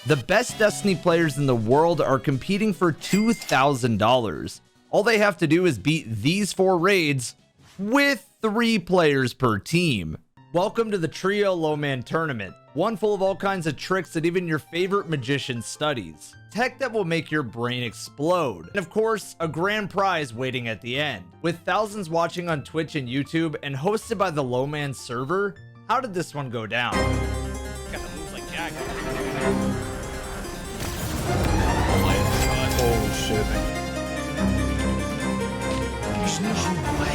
The best Destiny players in the world are competing for $2,000. All they have to do is beat these 4 raids with 3 players per team. Welcome to the Trio Lowman Tournament, one full of all kinds of tricks that even your favorite magician studies. Tech that will make your brain explode. And of course, a grand prize waiting at the end. With thousands watching on Twitch and YouTube and hosted by the Lowman server, how did this one go down? Got the moves like Jack. Holy shit.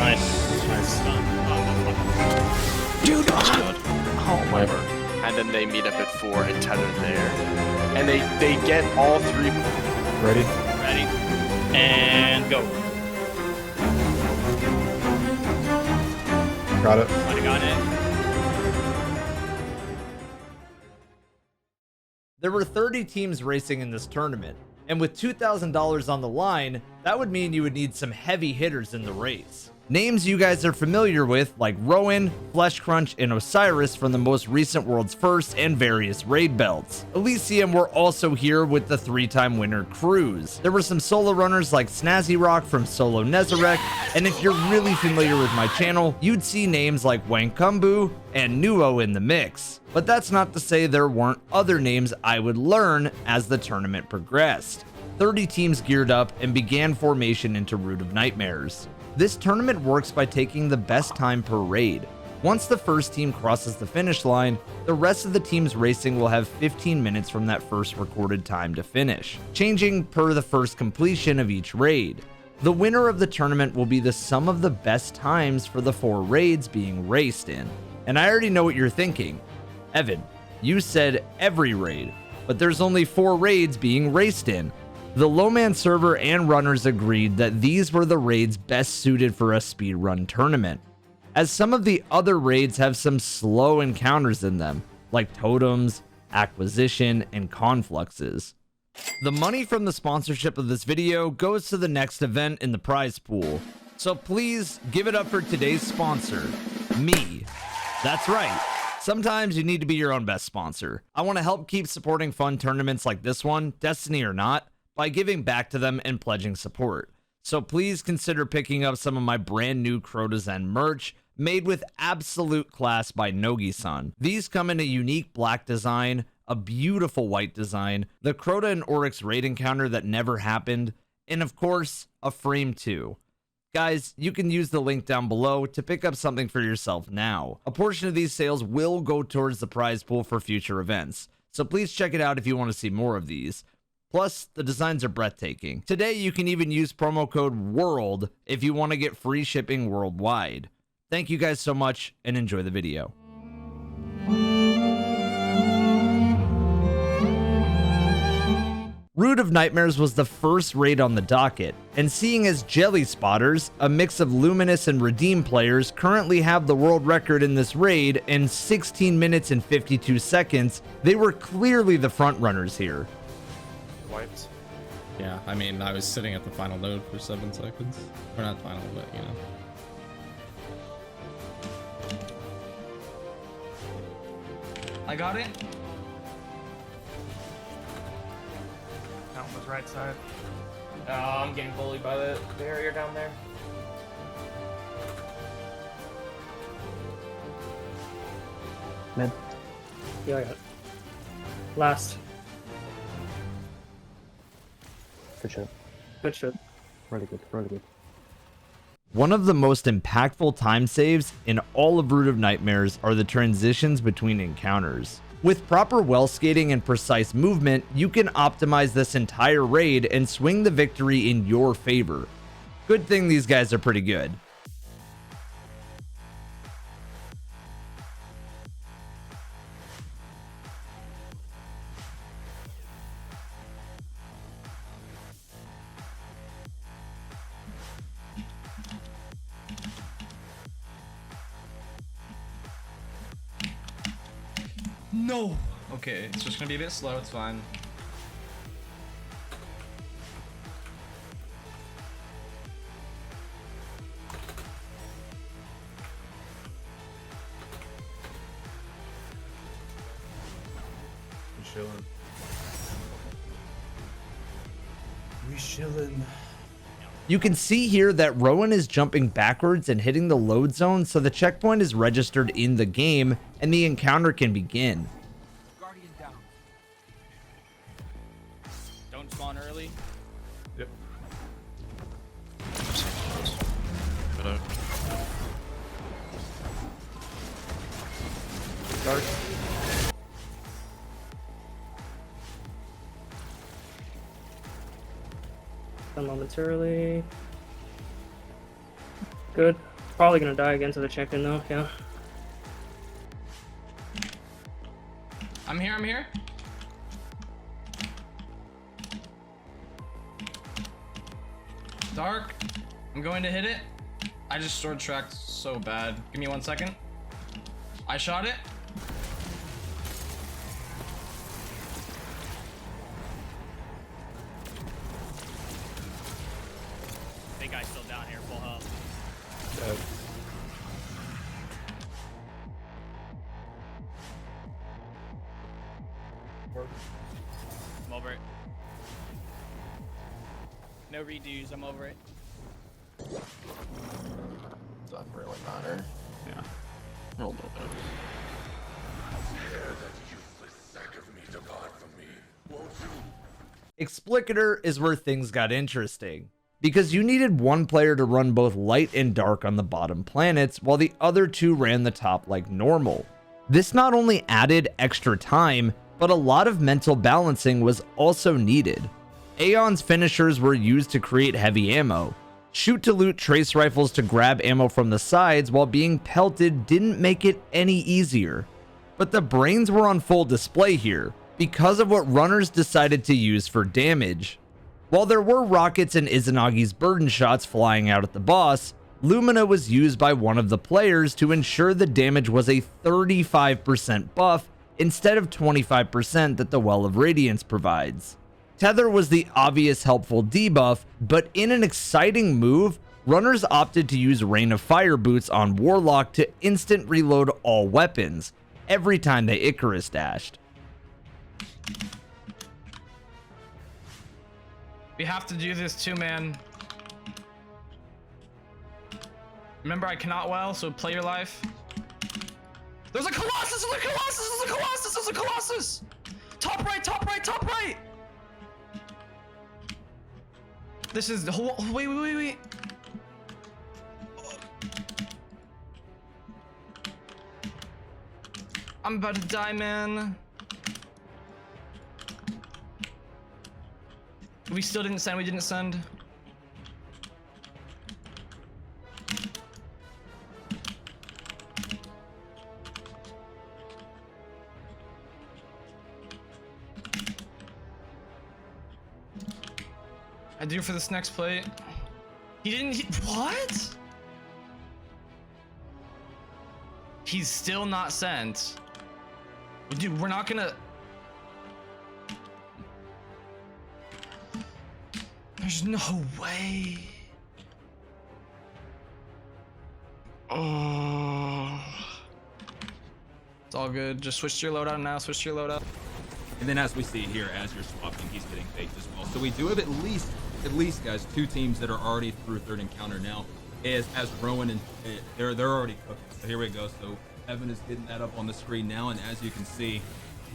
Nice stun. Dude, oh my word. And then they meet up at 4 and tether there. And they get all 3. Ready? Ready. And go. Got it. Might have gotten it. There were 30 teams racing in this tournament, and with $2,000 on the line, that would mean you would need some heavy hitters in the race. Names you guys are familiar with, like Rowan, Flesh Crunch, and Osiris from the most recent World's First and various raid belts. Elysium were also here with the 3-time winner Cruz. There were some solo runners like Snazzy Rock from Solo Nezarek, and if you're really familiar with my channel, you'd see names like Wankumbu and Nuo in the mix. But that's not to say there weren't other names I would learn as the tournament progressed. 30 teams geared up and began formation into Root of Nightmares. This tournament works by taking the best time per raid. Once the first team crosses the finish line, the rest of the teams racing will have 15 minutes from that first recorded time to finish, changing per the first completion of each raid. The winner of the tournament will be the sum of the best times for the 4 raids being raced in. And I already know what you're thinking. Evan, you said every raid, but there's only 4 raids being raced in. The Lowman server and runners agreed that these were the raids best suited for a speedrun tournament, as some of the other raids have some slow encounters in them, like totems, acquisition, and confluxes. The money from the sponsorship of this video goes to the next event in the prize pool, so please give it up for today's sponsor, me. That's right. Sometimes you need to be your own best sponsor. I want to help keep supporting fun tournaments like this one, Destiny or not, by giving back to them and pledging support. So please consider picking up some of my brand new Crota Zen merch made with absolute class by Nogi-san. These come in a unique black design, a beautiful white design, the Crota and Oryx raid encounter that never happened, and of course, a frame too. Guys, you can use the link down below to pick up something for yourself now. A portion of these sales will go towards the prize pool for future events, so please check it out if you want to see more of these. Plus, the designs are breathtaking. Today, you can even use promo code WORLD if you want to get free shipping worldwide. Thank you guys so much, and enjoy the video. Root of Nightmares was the first raid on the docket, and seeing as Jelly Spotters, a mix of Luminous and Redeem players, currently have the world record in this raid in 16 minutes and 52 seconds, they were clearly the front runners here. Wiped. Yeah, I mean, I was sitting at the final node for 7 seconds. Or not final, but you know. I got it. That one was right side. Oh, I'm getting bullied by the barrier down there. Mid. Yeah, I got it. Last. Good shot. Good shot. Really good, really good. One of the most impactful time saves in all of Root of Nightmares are the transitions between encounters. With proper well skating and precise movement, you can optimize this entire raid and swing the victory in your favor. Good thing these guys are pretty good. No! Okay, it's just gonna be a bit slow, it's fine. I'm chilling. You can see here that Rowan is jumping backwards and hitting the load zone, so the checkpoint is registered in the game and the encounter can begin. Guardian down. Don't spawn early. Yep. Dark. Done momentarily. Good. Probably gonna die again to the check-in though, yeah. I'm here, I'm here. Dark. I'm going to hit it. I just stored tracked so bad. Give me 1 second. I shot it. Big guy's still down here, full health. I'm over it. No redos, I'm over it. Doesn't really matter. Yeah. A little bit. Explicator is where things got interesting, because you needed one player to run both light and dark on the bottom planets, while the other two ran the top like normal. This not only added extra time, but a lot of mental balancing was also needed. Aeon's finishers were used to create heavy ammo. Shoot to loot trace rifles to grab ammo from the sides while being pelted didn't make it any easier. But the brains were on full display here, because of what runners decided to use for damage. While there were rockets and Izanagi's burden shots flying out at the boss, Lumina was used by one of the players to ensure the damage was a 35% buff instead of 25% that the Well of Radiance provides. Tether was the obvious helpful debuff, but in an exciting move, runners opted to use Rain of Fire boots on Warlock to instant reload all weapons every time they Icarus dashed. We have to do this too, man. Remember, I cannot well, so play your life. There's a Colossus! There's a Colossus! There's a Colossus! There's a Colossus! Top right, top right, top right! This is the whole. Wait. I'm about to die, man. We still didn't send. We didn't send. I do for this next plate. He didn't. What? He's still not sent. Dude, we're not gonna. There's no way. Oh. It's all good. Just switch to your loadout now. Switch to your loadout. And then as we see here, as you're swapping, he's getting baked as well. So we do have at least guys, two teams that are already through third encounter now. As Rowan and they're already cooking. So here we go. So Evan is getting that up on the screen now, and as you can see,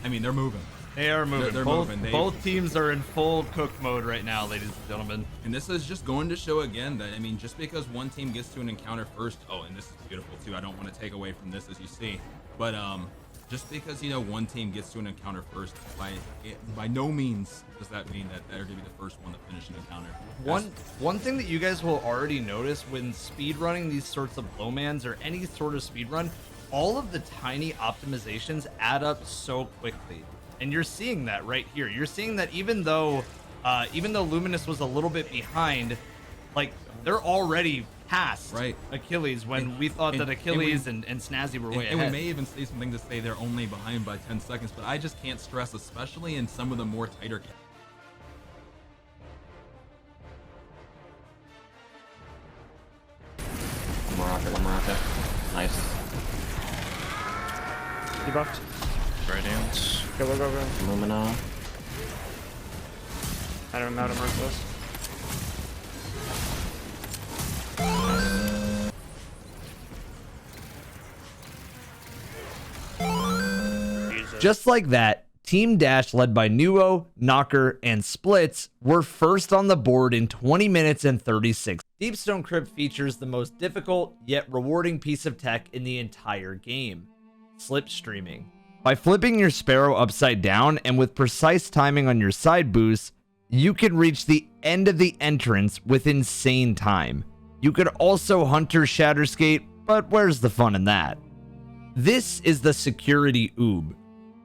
I mean, they're moving. They are moving. They're moving. Both teams are in full cook mode right now, ladies and gentlemen. And this is just going to show again that, I mean, just because one team gets to an encounter first, oh, and this is beautiful too. I don't want to take away from this, as you see, but just because, you know, one team gets to an encounter first, by no means does that mean that they're going to be the first one to finish an encounter. One thing that you guys will already notice when speedrunning these sorts of lowmans or any sort of speedrun, all of the tiny optimizations add up so quickly. And you're seeing that right here. You're seeing that even though Luminous was a little bit behind, like, they're already past Achilles when we thought that Achilles and Snazzy were way ahead. And we may even say something to say they're only behind by 10 seconds, but I just can't stress, especially in some of the more tighter. Morocco. Nice. Debuffed. Radiance. Go. Lumina. Out of merciless. Just like that, Team Dash, led by Nuo, Knocker, and Splits, were first on the board in 20 minutes and 36. Deep Stone Crypt features the most difficult yet rewarding piece of tech in the entire game: slipstreaming. By flipping your Sparrow upside down and with precise timing on your side boost, you can reach the end of the entrance with insane time. You could also Hunter Shatterskate, but where's the fun in that? This is the security oob.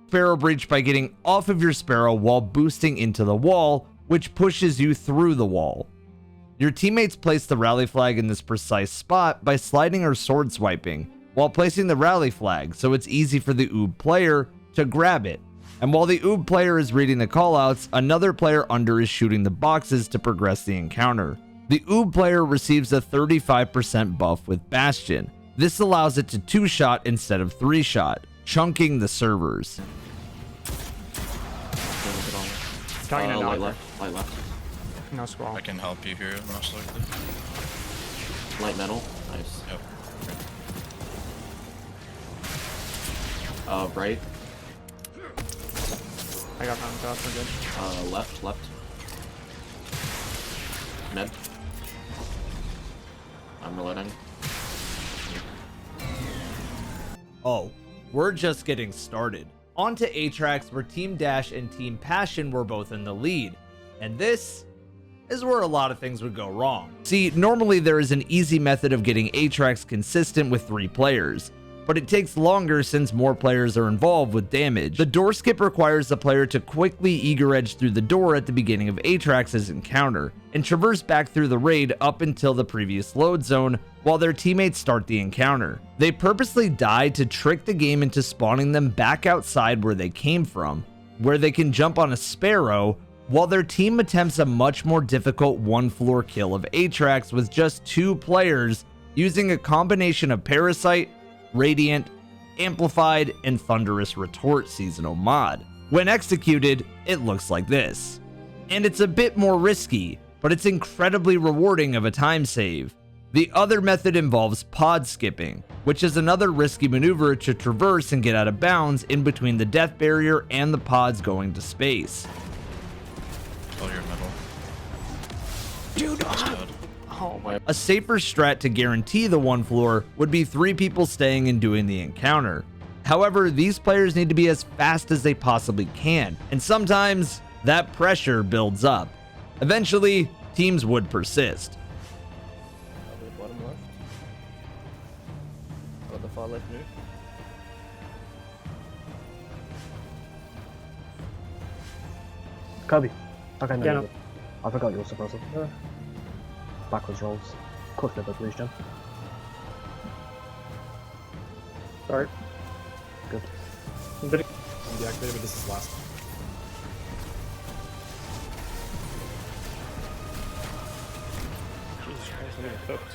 Sparrow breach by getting off of your Sparrow while boosting into the wall, which pushes you through the wall. Your teammates place the rally flag in this precise spot by sliding or sword swiping, while placing the rally flag so it's easy for the oob player to grab it. And while the oob player is reading the callouts, another player under is shooting the boxes to progress the encounter. The oob player receives a 35% buff with Bastion. This allows it to 2-shot instead of 3-shot, chunking the servers. Talking to light Knocker. left, light left. No squall. I can help you here, most likely. Light metal, nice. Yep. Right, I got found off, we're good. left. Med. I'm reloading. Oh, we're just getting started. On to Aatrax, where Team Dash and Team Passion were both in the lead. And this is where a lot of things would go wrong. See, normally there is an easy method of getting Aatrax consistent with 3 players, but it takes longer since more players are involved with damage. The door skip requires the player to quickly eager edge through the door at the beginning of Aatrax's encounter, and traverse back through the raid up until the previous load zone while their teammates start the encounter. They purposely die to trick the game into spawning them back outside where they came from, where they can jump on a Sparrow, while their team attempts a much more difficult 1-floor kill of Aatrax with just 2 players using a combination of Parasite, Radiant, Amplified, and Thunderous Retort seasonal mod. When executed, it looks like this. And it's a bit more risky, but it's incredibly rewarding of a time save. The other method involves pod skipping, which is another risky maneuver to traverse and get out of bounds in between the death barrier and the pods going to space. Oh, your middle. Dude, Oh my. A safer strat to guarantee the 1 floor would be 3 people staying and doing the encounter. However, these players need to be as fast as they possibly can, and sometimes that pressure builds up. Eventually, teams would persist. Bottom left. Oh, the far left nuke. Kirby, okay, no, Yeah, no. no. I forgot your suppressor. Backwards rolls. Quick flipper, please, Jim. Start. Good. Deactivated, but this is last. Jesus Christ, I'm getting cooked.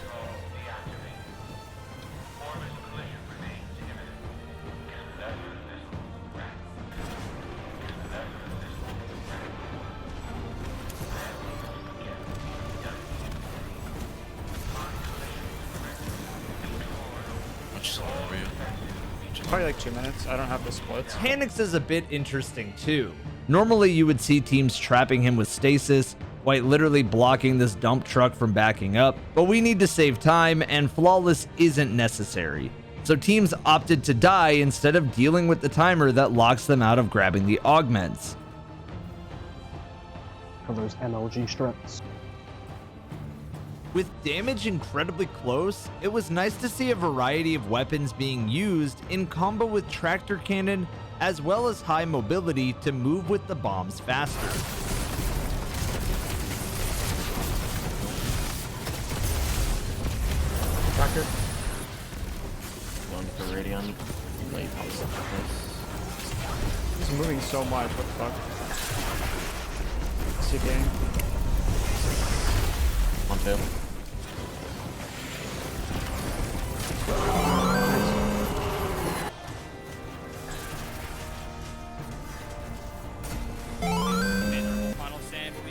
much slower were you? Probably like 2 minutes. I don't have the splits. Hanix is a bit interesting too. Normally you would see teams trapping him with stasis, quite literally blocking this dump truck from backing up, but we need to save time and flawless isn't necessary. So teams opted to die instead of dealing with the timer that locks them out of grabbing the augments. For those MLG strats. With damage incredibly close, it was nice to see a variety of weapons being used in combo with tractor cannon, as well as high mobility to move with the bombs faster. Tractor. Going for Radiant. Late pops up this. He's moving so much. What the fuck? Sick game. On 2.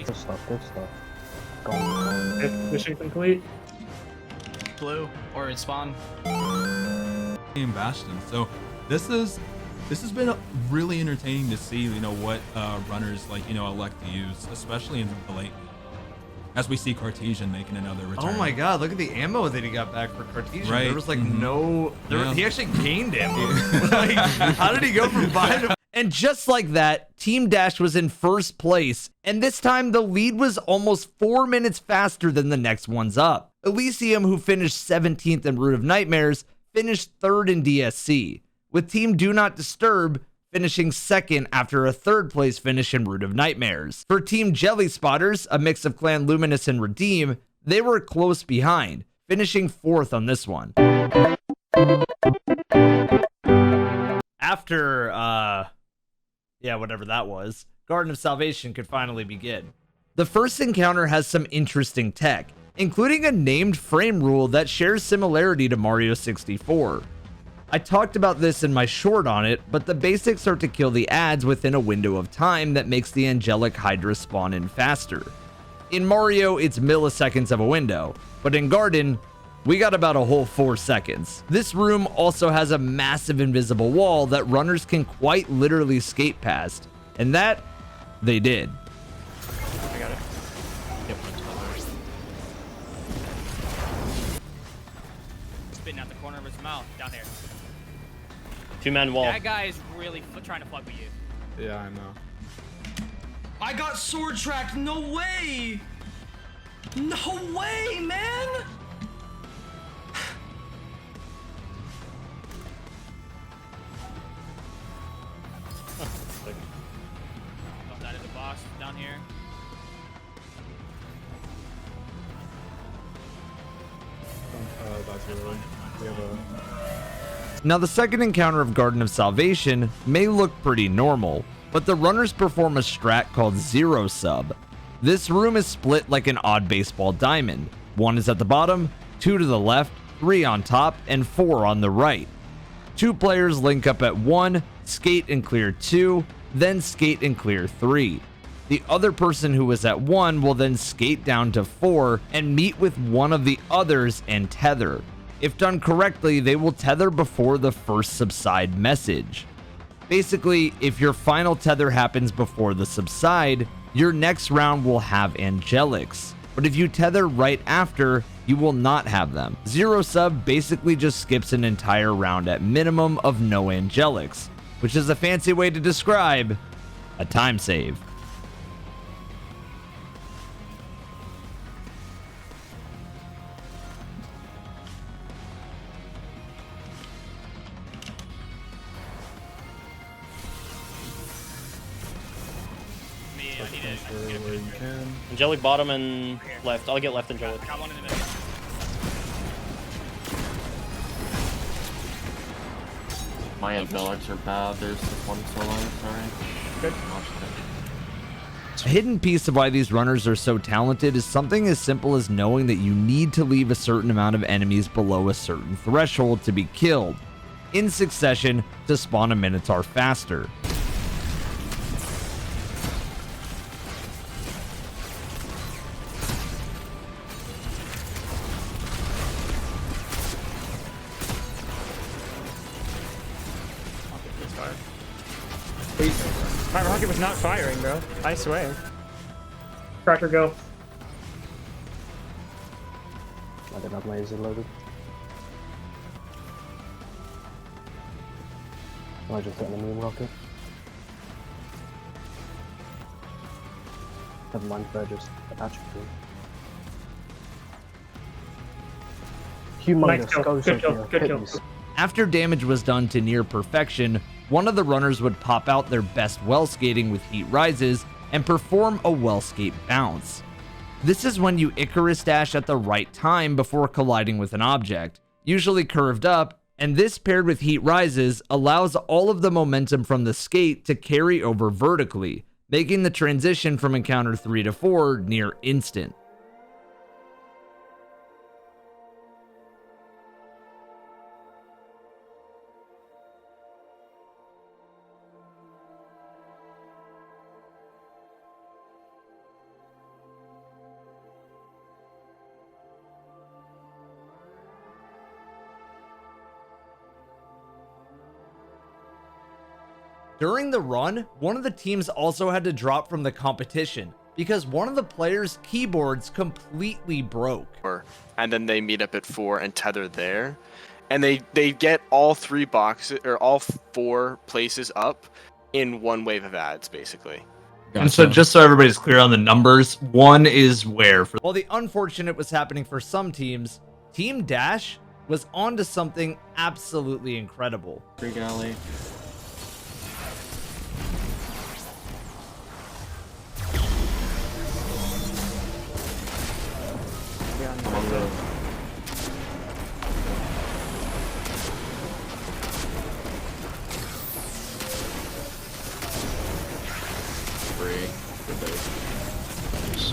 Good stuff, good stuff. Go on. Mission complete. Blue or it spawn. Team Bastion. So this is This has been really entertaining to see, what runners elect to use, especially in the late game. As we see Cartesian making another return. Oh my god, look at the ammo that he got back for Cartesian. Right. There was like Yeah. he actually gained ammo. Like, how did he go from 5 to... And just like that, Team Dash was in first place, and this time the lead was almost 4 minutes faster than the next ones up. Elysium, who finished 17th in Root of Nightmares, finished 3rd in DSC, with Team Do Not Disturb finishing 2nd after a 3rd place finish in Root of Nightmares. For Team Jelly Spotters, a mix of Clan Luminous and Redeem, they were close behind, finishing 4th on this one. After, whatever that was, Garden of Salvation could finally begin. The first encounter has some interesting tech, including a named frame rule that shares similarity to Mario 64. I talked about this in my short on it, but the basics are to kill the ads within a window of time that makes the angelic Hydra spawn in faster. In Mario, it's milliseconds of a window, but in Garden, we got about a whole 4 seconds. This room also has a massive invisible wall that runners can quite literally skate past, and that, they did. I got it. Yep. Spitting out the corner of his mouth down there. 2-man wall. That guy is really trying to fuck with you. Yeah, I know. I got sword tracked. No way. No way, man. That is the boss down here. Now, the second encounter of Garden of Salvation may look pretty normal, but the runners perform a strat called Zero Sub. This room is split like an odd baseball diamond. 1 is at the bottom, 2 to the left, 3 on top, and 4 on the right. 2 players link up at 1, skate and clear 2, then skate and clear 3. The other person who was at 1 will then skate down to 4 and meet with one of the others and tether. If done correctly, they will tether before the first subside message. Basically, if your final tether happens before the subside, your next round will have angelics. But if you tether right after, you will not have them. Zero Sub basically just skips an entire round at minimum of no angelics, which is a fancy way to describe a time save. Angelic bottom and left. I'll get left angelic. I got one in the middle. My angelics are bad. There's this one solo, sorry. Good. A hidden piece of why these runners are so talented is something as simple as knowing that you need to leave a certain amount of enemies below a certain threshold to be killed in succession to spawn a Minotaur faster. My rocket was not firing, bro. I swear. Cracker, go. I don't have my laser loaded. I just got the moon rocket. Never mind, they're just attaching to it. Humongous, go Sophia, hit me. After damage was done to near perfection, one of the runners would pop out their best well skating with Heat Rises and perform a well skate bounce. This is when you Icarus dash at the right time before colliding with an object, usually curved up, and this paired with Heat Rises allows all of the momentum from the skate to carry over vertically, making the transition from encounter 3 to 4 near instant. During the run, one of the teams also had to drop from the competition because one of the players' keyboards completely broke. And then they meet up at 4 and tether there. And they get all 3 boxes, or all 4 places up in one wave of ads, basically. And so just so everybody's clear on the numbers, 1 is where. While the unfortunate was happening for some teams, Team Dash was onto something absolutely incredible. Free galley. On the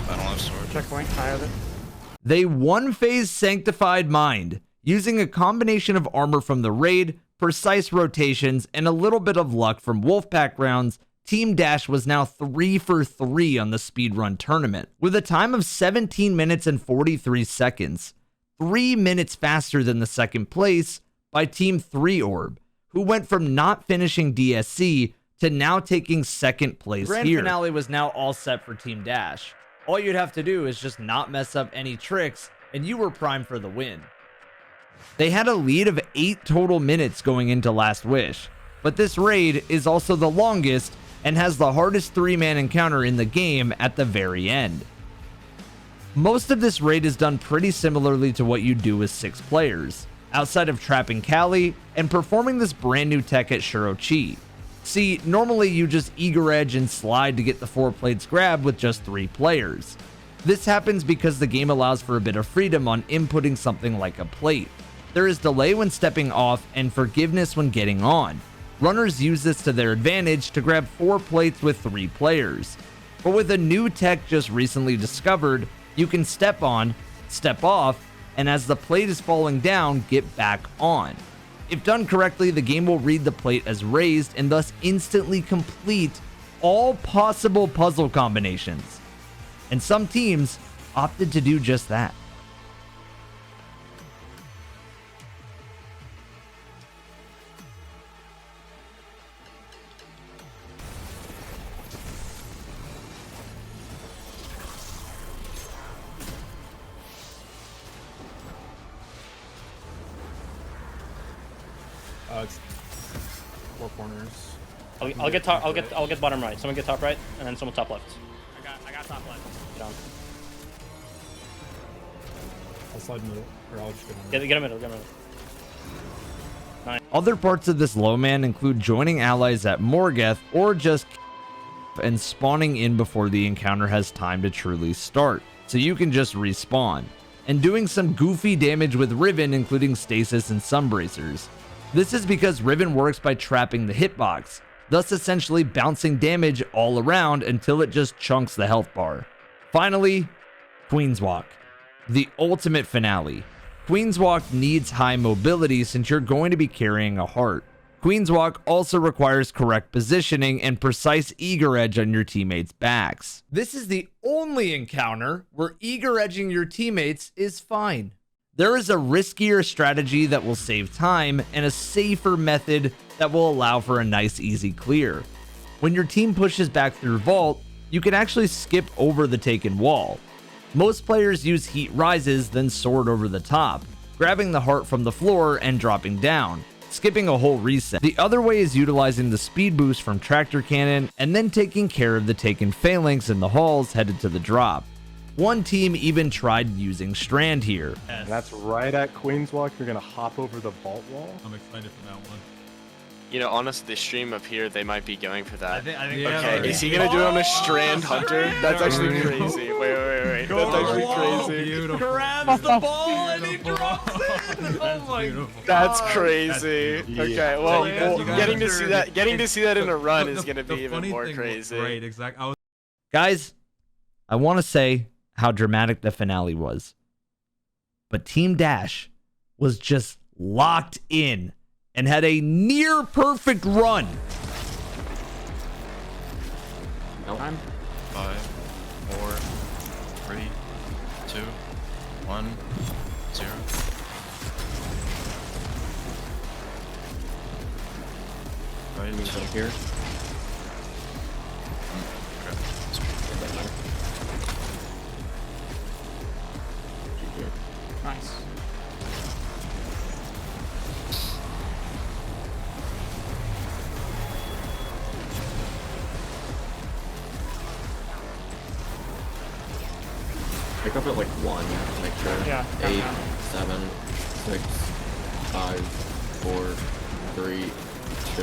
I don't have sword. Checkpoint, higher than. They one-phase Sanctified Mind, using a combination of armor from the raid, precise rotations, and a little bit of luck from Wolfpack rounds. Team Dash was now 3 for 3 on the speedrun tournament, with a time of 17 minutes and 43 seconds, 3 minutes faster than the second place by Team 3 Orb, who went from not finishing DSC to now taking second place here. Grand finale was now all set for Team Dash. All you'd have to do is just not mess up any tricks, and you were primed for the win. They had a lead of 8 total minutes going into Last Wish, but this raid is also the longest and has the hardest 3-man encounter in the game at the very end. Most of this raid is done pretty similarly to what you do with 6 players, outside of trapping Kali and performing this brand new tech at Shirochi. See, normally you just eager edge and slide to get the 4 plates grabbed with just 3 players. This happens because the game allows for a bit of freedom on inputting something like a plate. There is delay when stepping off and forgiveness when getting on. Runners use this to their advantage to grab 4 plates with 3 players. But with a new tech just recently discovered, you can step on, step off, and as the plate is falling down, get back on. If done correctly, the game will read the plate as raised and thus instantly complete all possible puzzle combinations. And some teams opted to do just that. It's 4 corners. I'll get top. I'll get bottom right. Someone get top right, and then someone top left. I got top left. Down. I'll slide middle, or I'll just Get him middle. Get him middle. Other parts of this low man include joining allies at Morgeth or just and spawning in before the encounter has time to truly start, so you can just respawn, and doing some goofy damage with Riven, including stasis and sunbracers. This is because Riven works by trapping the hitbox, thus essentially bouncing damage all around until it just chunks the health bar. Finally, Queen's Walk, the ultimate finale. Queen's Walk needs high mobility since you're going to be carrying a heart. Queen's Walk also requires correct positioning and precise eager edge on your teammates' backs. This is the only encounter where eager edging your teammates is fine. There is a riskier strategy that will save time and a safer method that will allow for a nice easy clear. When your team pushes back through vault, you can actually skip over the taken wall. Most players use heat rises, then sword over the top, grabbing the heart from the floor and dropping down, skipping a whole reset. The other way is utilizing the speed boost from tractor cannon and then taking care of the taken phalanx in the halls headed to the drop. One team even tried using Strand here. And that's right at Queen's Walk. You're going to hop over the vault wall. I'm excited for that one. You know, honestly, the stream up here, they might be going for that. I think Okay, is he gonna do it on a Strand Hunter? That's actually crazy. Wait. That's actually crazy. Beautiful. Grabs the ball and he drops it. Oh my god. That's crazy. Okay, well, getting to see that in a run is gonna be even more crazy. Right, exactly. Guys, I want to say how dramatic the finale was, but Team Dash was just locked in and had a near perfect run. Time. 5, 4, 3, 2, 1, 0. Right. Here. Nice. Pick up at like 1, make sure. Yeah. 8, 7, 6, 5, 4, 3, 2,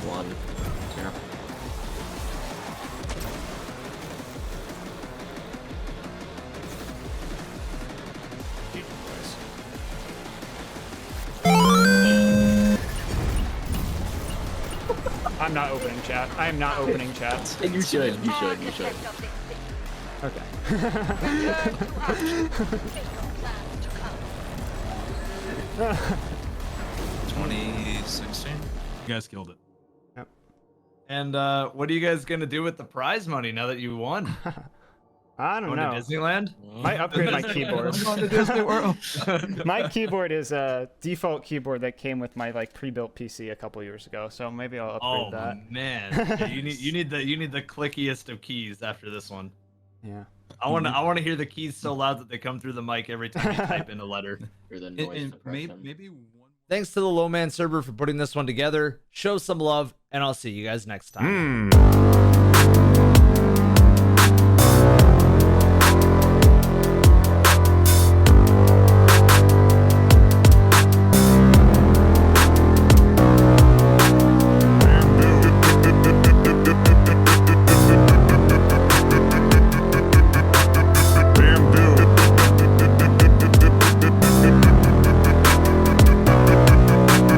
1. Yeah. I'm not opening chat. I am not opening chat. You should. Okay. 2016. You guys killed it. Yep. And what are you guys gonna do with the prize money now that you won? I don't Going know. to Disneyland? Might upgrade my keyboard. I'm going to Disney World. My keyboard is a default keyboard that came with my like pre-built PC a couple years ago, so maybe I'll upgrade that. Oh man, yeah, you need the clickiest of keys after this one. Yeah. I want to hear the keys so loud that they come through the mic every time you type in a letter. Maybe one. Thanks to the Lowman server for putting this one together. Show some love, and I'll see you guys next time.